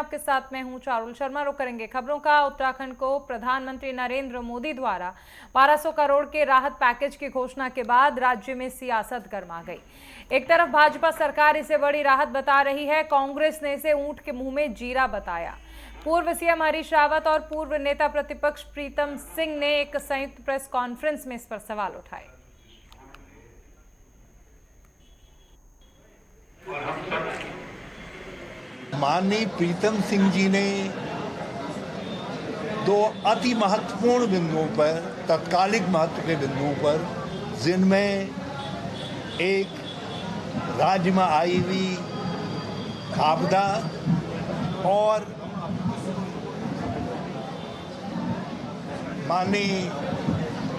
आपके साथ मैं हूं चारुल शर्मा। रुक करेंगे खबरों का। उत्तराखंड को प्रधानमंत्री नरेंद्र मोदी द्वारा 1200 करोड़ के राहत पैकेज की घोषणा के बाद राज्य में सियासत गर्मा गई। एक तरफ भाजपा सरकार इसे बड़ी राहत बता रही है, कांग्रेस ने इसे ऊंट के मुंह में जीरा बताया। पूर्व सीएम हरीश रावत और पूर्व नेता प्रतिपक्ष प्रीतम सिंह ने एक संयुक्त प्रेस कॉन्फ्रेंस में इस पर सवाल उठाए। माननीय प्रीतम सिंह जी ने दो अति महत्वपूर्ण बिंदुओं पर, तत्कालिक महत्व के बिंदुओं पर, जिनमें एक राज्य में आई हुई आपदा और माननीय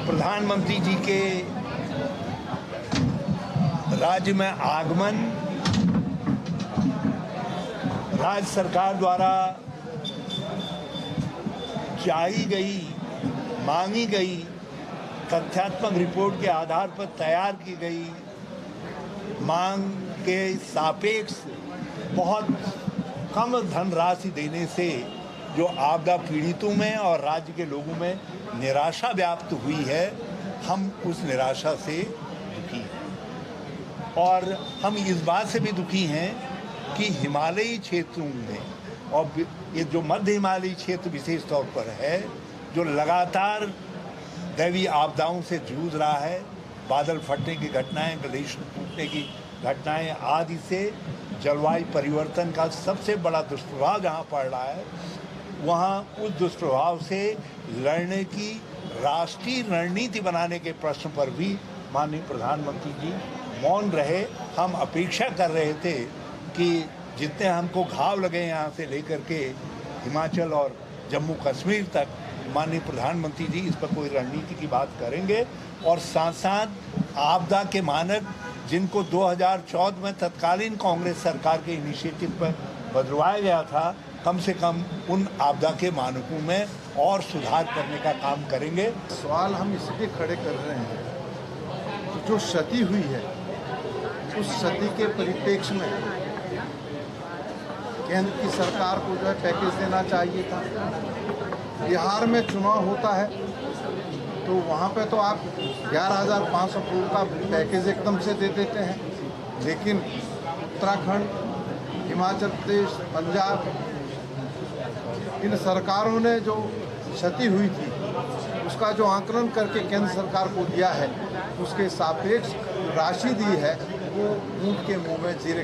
प्रधानमंत्री जी के राज्य में आगमन, राज्य सरकार द्वारा चाही गई, मांगी गई तथ्यात्मक रिपोर्ट के आधार पर तैयार की गई मांग के सापेक्ष बहुत कम धनराशि देने से जो आपदा पीड़ितों में और राज्य के लोगों में निराशा व्याप्त हुई है, हम उस निराशा से दुखी हैं। और हम इस बात से भी दुखी हैं कि हिमालयी क्षेत्रों में और ये जो मध्य हिमालयी क्षेत्र विशेष तौर पर है, जो लगातार दैवीय आपदाओं से जूझ रहा है, बादल फटने की घटनाएं, ग्लेशियर टूटने की घटनाएं आदि से जलवायु परिवर्तन का सबसे बड़ा दुष्प्रभाव जहां पड़ रहा है, वहां उस दुष्प्रभाव से लड़ने की राष्ट्रीय रणनीति बनाने के प्रश्न पर भी माननीय प्रधानमंत्री जी मौन रहे। हम अपेक्षा कर रहे थे कि जितने हमको घाव लगे यहाँ से लेकर के हिमाचल और जम्मू कश्मीर तक, माननीय प्रधानमंत्री जी इस पर कोई रणनीति की बात करेंगे। और साथ साथ आपदा के मानक जिनको 2014 में तत्कालीन कांग्रेस सरकार के इनिशिएटिव पर बदलवाया गया था, कम से कम उन आपदा के मानकों में और सुधार करने का काम करेंगे। सवाल हम इसलिए खड़े कर रहे हैं कि जो क्षति हुई है उस क्षति के परिप्रेक्ष्य में केंद्र की सरकार को जो है पैकेज देना चाहिए था। बिहार में चुनाव होता है तो वहाँ पे तो आप 11,500 करोड़ का पैकेज एकदम से दे देते हैं, लेकिन उत्तराखंड, हिमाचल प्रदेश, पंजाब, इन सरकारों ने जो क्षति हुई थी उसका जो आकलन करके केंद्र सरकार को दिया है, उसके सापेक्ष राशि दी है, वो ऊंट के मुंह में जीरे